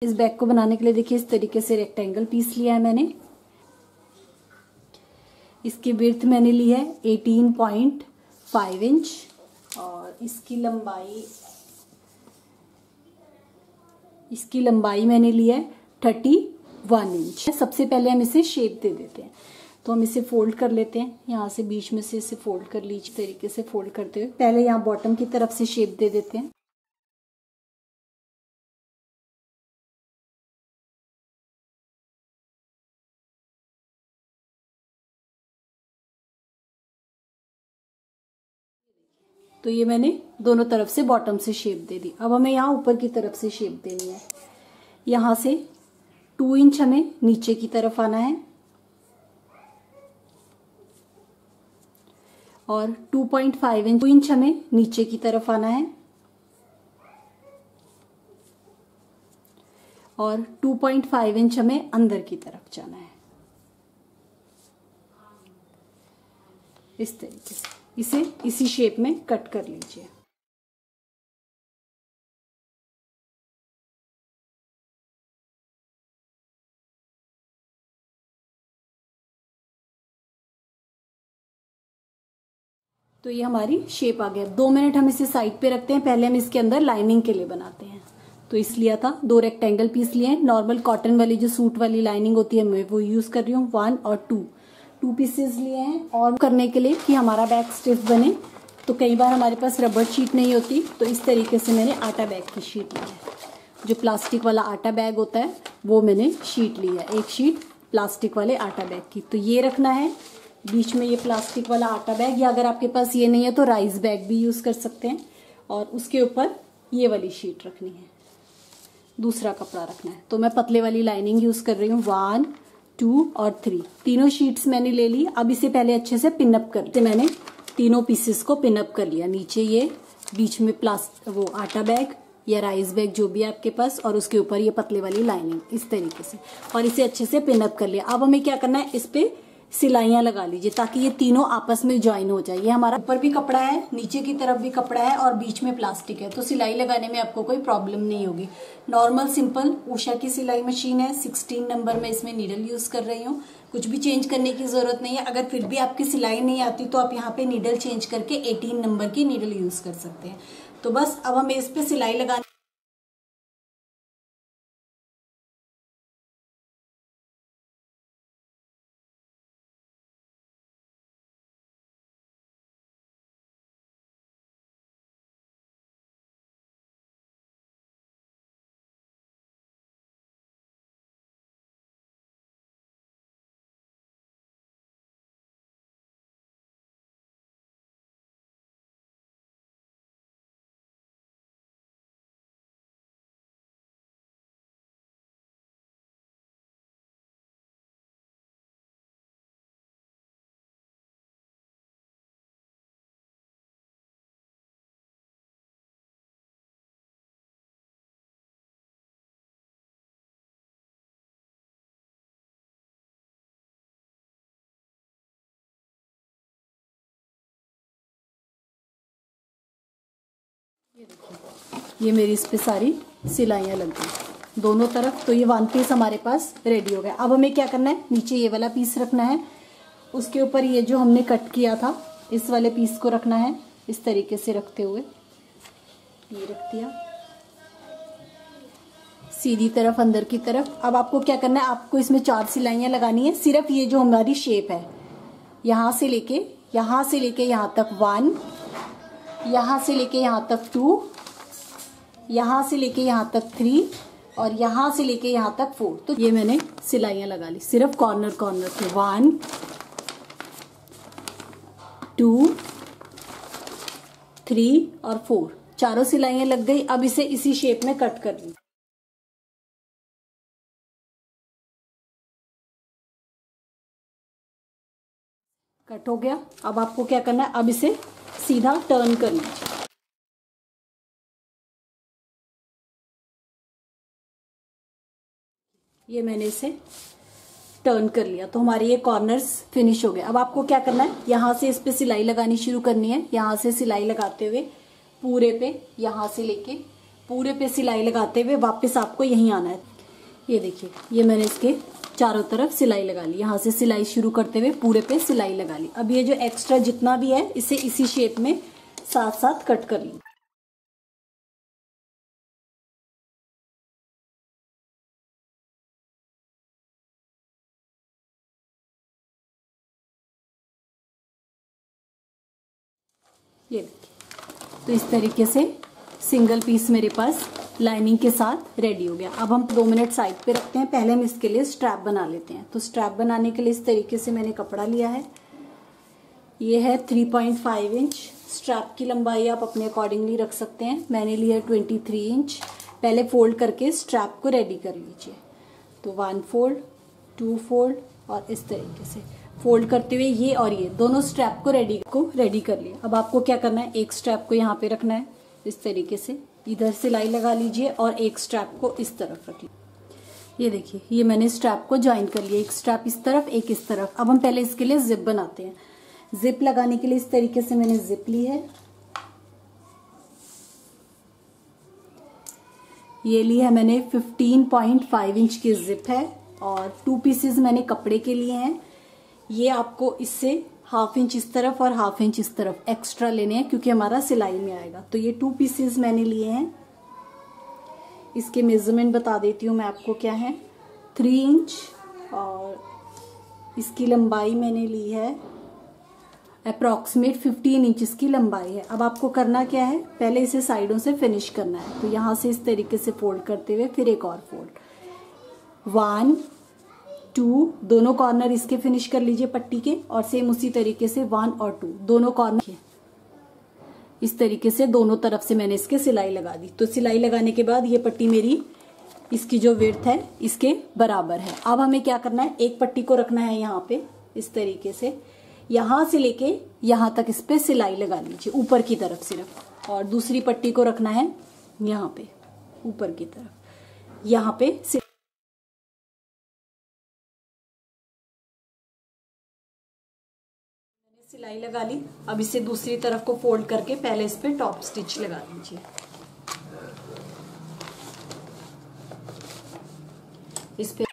इस बैग को बनाने के लिए देखिए इस तरीके से रेक्टेंगल पीस लिया है मैंने। इसकी विड्थ मैंने ली है 18.5 इंच और इसकी लंबाई मैंने ली है 31 इंच। सबसे पहले हम इसे शेप दे देते हैं, तो हम इसे फोल्ड कर लेते हैं। यहाँ से बीच में से इसे फोल्ड कर लीजिए। इस तरीके से फोल्ड करते हुए पहले यहाँ बॉटम की तरफ से शेप दे देते हैं। तो ये मैंने दोनों तरफ से बॉटम से शेप दे दी। अब हमें यहाँ ऊपर की तरफ से शेप देनी है। यहाँ से 2 इंच हमें नीचे की तरफ आना है और 2.5 इंच हमें नीचे की तरफ आना है और 2.5 इंच हमें अंदर की तरफ जाना है। इस तरीके से इसे इसी शेप में कट कर लीजिए। तो ये हमारी शेप आ गया। 2 मिनट हम इसे साइड पे रखते हैं। पहले हम इसके अंदर लाइनिंग के लिए बनाते हैं। तो इस लिया था 2 रेक्टेंगल पीस लिए हैं। नॉर्मल कॉटन वाली जो सूट वाली लाइनिंग होती है मैं वो यूज कर रही हूँ। 1 और 2 पीसेस लिए हैं। और करने के लिए कि हमारा बैग स्टिफ बने, तो कई बार हमारे पास रबर शीट नहीं होती, तो इस तरीके से मैंने आटा बैग की शीट ली है। जो प्लास्टिक वाला आटा बैग होता है वो मैंने शीट ली है, एक शीट प्लास्टिक वाले आटा बैग की। तो ये रखना है बीच में, ये प्लास्टिक वाला आटा बैग, या अगर आपके पास ये नहीं है तो राइस बैग भी यूज कर सकते हैं। और उसके ऊपर ये वाली शीट रखनी है, दूसरा कपड़ा रखना है। तो मैं पतले वाली लाइनिंग यूज कर रही हूँ। 1, 2 और 3 तीनों शीट्स मैंने ले ली। अब इसे पहले अच्छे से पिनअप कर लिया। मैंने तीनों पीसेस को पिनअप कर लिया। नीचे ये, बीच में वो आटा बैग या राइस बैग जो भी है आपके पास, और उसके ऊपर ये पतले वाली लाइनिंग, इस तरीके से। और इसे अच्छे से पिनअप कर लिया। अब हमें क्या करना है, इस पे सिलाइयां लगा लीजिए ताकि ये तीनों आपस में ज्वाइन हो जाए। ये हमारा ऊपर भी कपड़ा है, नीचे की तरफ भी कपड़ा है और बीच में प्लास्टिक है, तो सिलाई लगाने में आपको कोई प्रॉब्लम नहीं होगी। नॉर्मल सिंपल उषा की सिलाई मशीन है। 16 नंबर में इसमें नीडल यूज कर रही हूँ। कुछ भी चेंज करने की जरूरत नहीं है। अगर फिर भी आपकी सिलाई नहीं आती तो आप यहाँ पे नीडल चेंज करके 18 नंबर की नीडल यूज कर सकते हैं। तो बस अब हमें इस पे सिलाई लगानी। ये देखिए, ये मेरी इस पे सारी सिलाइयाँ लग गई दोनों तरफ। तो ये 1 पीस हमारे पास रेडी हो गया। अब हमें क्या करना है, नीचे ये वाला पीस रखना है, उसके ऊपर ये जो हमने कट किया था इस वाले पीस को रखना है। इस तरीके से रखते हुए ये रख दिया सीधी तरफ अंदर की तरफ। अब आपको क्या करना है, आपको इसमें 4 सिलाइयाँ लगानी है। सिर्फ ये जो हमारी शेप है, यहाँ से लेके यहाँ तक 1, यहाँ से लेके यहाँ तक 2, यहाँ से लेके यहाँ तक 3 और यहाँ से लेके यहाँ तक 4। तो ये मैंने सिलाइयाँ लगा ली सिर्फ कॉर्नर पे। 1, 2, 3 और 4, चारों सिलाइयाँ लग गई। अब इसे इसी शेप में कट कर ली। कट हो गया। अब आपको क्या करना है, अब इसे सीधा टर्न कर लीजिए। ये मैंने इसे टर्न कर लिया, तो हमारे ये कॉर्नर्स फिनिश हो गए। अब आपको क्या करना है, यहाँ से इस पे सिलाई लगानी शुरू करनी है। यहाँ से सिलाई लगाते हुए पूरे पे, यहाँ से लेके पूरे पे सिलाई लगाते हुए वापस आपको यहीं आना है। ये देखिए, ये मैंने इसके चारों तरफ सिलाई लगा ली। यहाँ से सिलाई शुरू करते हुए पूरे पे सिलाई लगा ली। अब ये जो एक्स्ट्रा जितना भी है इसे इसी शेप में साथ साथ कट कर ली। ये देखिए, तो इस तरीके से सिंगल पीस मेरे पास लाइनिंग के साथ रेडी हो गया। अब हम 2 मिनट साइड पे रखते हैं। पहले हम इसके लिए स्ट्रैप बना लेते हैं। तो स्ट्रैप बनाने के लिए इस तरीके से मैंने कपड़ा लिया है। ये है 3.5 इंच। स्ट्रैप की लंबाई आप अपने अकॉर्डिंगली रख सकते हैं। मैंने लिया 23 इंच। पहले फोल्ड करके स्ट्रैप को रेडी कर लीजिए। तो 1 फोल्ड, 2 फोल्ड और इस तरीके से फोल्ड करते हुए ये और ये दोनों स्ट्रैप को रेडी कर लिया। अब आपको क्या करना है, एक स्ट्रैप को यहाँ पे रखना है इस तरीके से, इधर सिलाई लगा लीजिए और एक स्ट्रैप को इस तरफ रख लीजिए। ये देखिए, ये मैंने स्ट्रैप को ज्वाइन कर लिया, एक स्ट्रैप इस तरफ एक इस तरफ। अब हम पहले इसके लिए जिप बनाते हैं। जिप लगाने के लिए इस तरीके से मैंने जिप ली है। ये ली है मैंने 15.5 इंच की जिप है और 2 पीसेस मैंने कपड़े के लिए हैं। ये आपको इससे 1/2 इंच इस तरफ और 1/2 इंच इस तरफ एक्स्ट्रा लेने हैं क्योंकि हमारा सिलाई में आएगा। तो ये 2 पीसेस मैंने लिए हैं। इसके मेजरमेंट बता देती हूँ मैं आपको क्या है। 3 इंच और इसकी लंबाई मैंने ली है अप्रॉक्सीमेट 15 इंच इसकी लंबाई है। अब आपको करना क्या है, पहले इसे साइडों से फिनिश करना है। तो यहाँ से इस तरीके से फोल्ड करते हुए फिर एक और फोल्ड, 1 2, दोनों कॉर्नर इसके फिनिश कर लीजिए पट्टी के। और सेम उसी तरीके से 1 और 2 दोनों कॉर्नर इस तरीके से दोनों तरफ से मैंने इसके सिलाई लगा दी। तो सिलाई लगाने के बाद ये पट्टी मेरी इसकी जो विड्थ है इसके बराबर है। अब हमें क्या करना है, एक पट्टी को रखना है यहाँ पे इस तरीके से, यहां से लेके यहां तक इस पे सिलाई लगा लीजिए ऊपर की तरफ सिर्फ। और दूसरी पट्टी को रखना है यहाँ पे ऊपर की तरफ, यहाँ पे सिलाई लगा ली। अब इसे दूसरी तरफ को फोल्ड करके पहले इस पे टॉप स्टिच लगा लीजिए। इस पे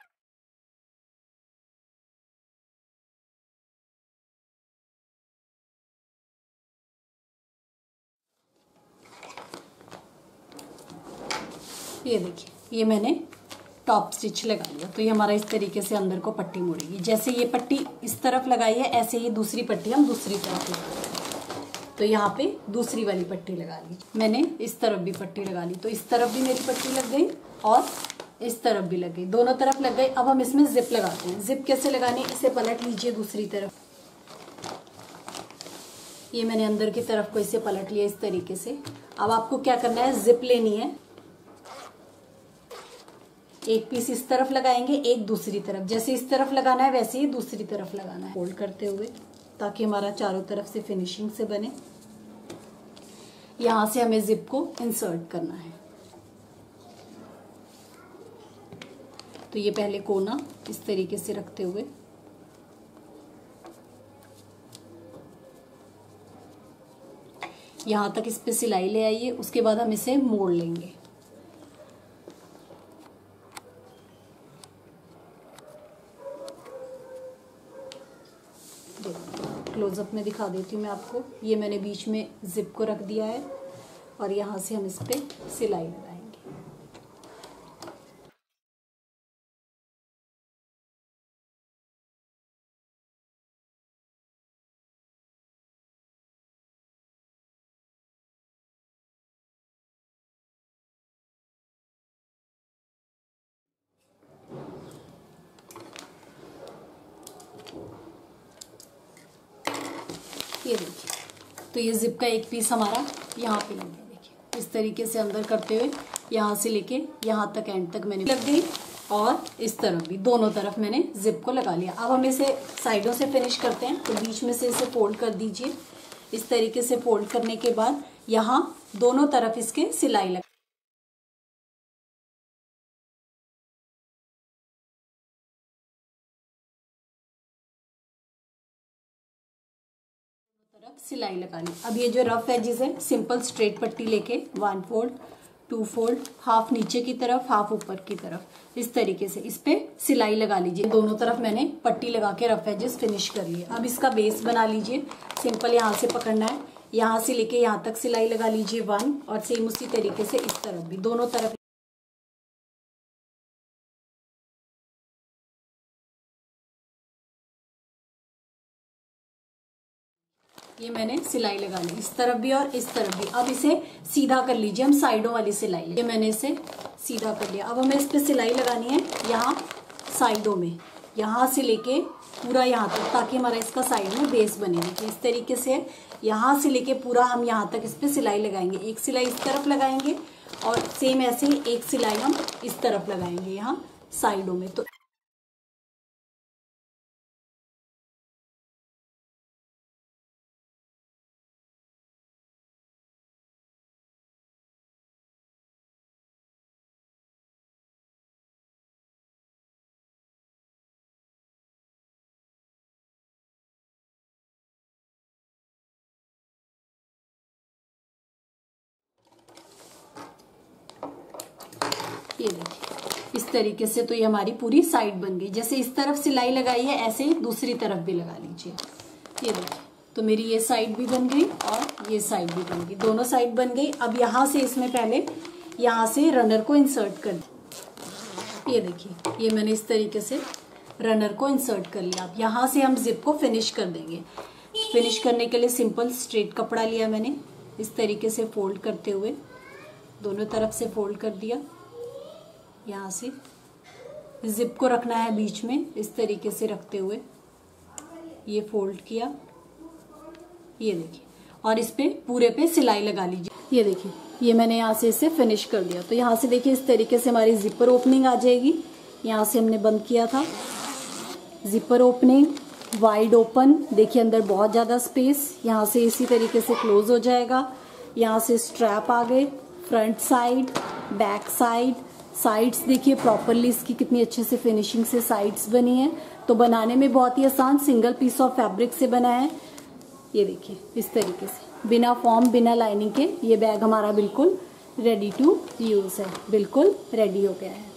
ये देखिए, ये मैंने टॉप स्टिच लगा लिया। तो ये हमारा इस तरीके से अंदर को पट्टी मुड़ेगी। जैसे ये पट्टी इस तरफ लगाई है ऐसे ही दूसरी पट्टी हम दूसरी तरफ लगाएंगे। तो यहाँ पे दूसरी वाली पट्टी लगा ली। मैंने इस तरफ भी पट्टी लगा ली। तो इस तरफ भी मेरी पट्टी लग गई और इस तरफ भी लग गई, दोनों तरफ लग गई। अब हम इसमें जिप लगाते हैं। जिप कैसे लगानी, इसे पलट लीजिए दूसरी तरफ। ये मैंने अंदर की तरफ को इसे पलट लिया इस तरीके से। अब आपको क्या करना है, जिप लेनी है। एक पीस इस तरफ लगाएंगे, एक दूसरी तरफ। जैसे इस तरफ लगाना है वैसे ही दूसरी तरफ लगाना है, फोल्ड करते हुए, ताकि हमारा चारों तरफ से फिनिशिंग से बने। यहां से हमें जिप को इंसर्ट करना है। तो ये पहले कोना इस तरीके से रखते हुए यहां तक इस पे सिलाई ले आइए। उसके बाद हम इसे मोड़ लेंगे। क्लोजअप में दिखा देती हूँ मैं आपको। ये मैंने बीच में जिप को रख दिया है और यहाँ से हम इस पे सिलाई लगाएंगे। ये देखिए, तो ये जिप का एक पीस हमारा यहाँ पे लग गया। देखिए इस तरीके से अंदर करते हुए यहाँ से लेके यहाँ तक एंड तक मैंने लग गई और इस तरफ भी दोनों तरफ मैंने जिप को लगा लिया। अब हम इसे साइडों से फिनिश करते हैं। तो बीच में से इसे फोल्ड कर दीजिए। इस तरीके से फोल्ड करने के बाद यहाँ दोनों तरफ इसके सिलाई लगा, सिलाई लगा ली। अब ये जो रफ एजेस है सिंपल स्ट्रेट पट्टी लेके 1 फोल्ड, 2 फोल्ड, हाफ नीचे की तरफ हाफ ऊपर की तरफ, इस तरीके से इस पे सिलाई लगा लीजिए। दोनों तरफ मैंने पट्टी लगा के रफ एजेस फिनिश कर लिए। अब इसका बेस बना लीजिए। सिंपल यहाँ से पकड़ना है, यहाँ से लेके यहाँ तक सिलाई लगा लीजिए 1, और सेम उसी तरीके से इस तरफ भी, दोनों तरफ। ये मैंने सिलाई लगा ली इस तरफ भी और इस तरफ भी। अब इसे सीधा कर लीजिए, हम साइडों वाली सिलाई। ये मैंने इसे सीधा कर लिया। अब हमें इस पे सिलाई लगानी है यहाँ साइडों में, यहाँ से लेके पूरा यहाँ तक, ताकि हमारा इसका साइड में बेस बने। देखिए इस तरीके से यहाँ से लेके पूरा हम यहाँ तक इस पे सिलाई लगाएंगे। एक सिलाई इस तरफ लगाएंगे और सेम ऐसे ही एक सिलाई हम इस तरफ लगाएंगे यहाँ साइडों में। तो ये देखिए इस तरीके से, तो ये हमारी पूरी साइड बन गई। जैसे इस तरफ सिलाई लगाई है ऐसे ही दूसरी तरफ भी लगा लीजिए। ये देखिए, तो मेरी ये साइड भी बन गई और ये साइड भी बन गई, दोनों साइड बन गई। अब यहाँ से इसमें पहले यहाँ से रनर को इंसर्ट कर दिया। ये देखिए ये मैंने इस तरीके से रनर को इंसर्ट कर लिया। अब यहाँ से हम जिप को फिनिश कर देंगे। फिनिश करने के लिए सिंपल स्ट्रेट कपड़ा लिया मैंने, इस तरीके से फोल्ड करते हुए दोनों तरफ से फोल्ड कर दिया। यहाँ से जिप को रखना है बीच में, इस तरीके से रखते हुए ये फोल्ड किया। ये देखिए, और इस पे पूरे पे सिलाई लगा लीजिए। ये देखिए ये मैंने यहाँ से इसे फिनिश कर दिया। तो यहाँ से देखिए इस तरीके से हमारी जिपर ओपनिंग आ जाएगी। यहाँ से हमने बंद किया था, जिपर ओपनिंग वाइड ओपन, देखिए अंदर बहुत ज़्यादा स्पेस। यहाँ से इसी तरीके से क्लोज हो जाएगा। यहाँ से स्ट्रैप आ गए, front side, back side, sides देखिए प्रॉपरली इसकी कितनी अच्छे से फिनिशिंग से साइड्स बनी है। तो बनाने में बहुत ही आसान, सिंगल पीस ऑफ फैब्रिक से बना है। ये देखिए इस तरीके से बिना फॉर्म बिना लाइनिंग के ये बैग हमारा बिल्कुल रेडी टू यूज है, बिल्कुल रेडी हो गया है।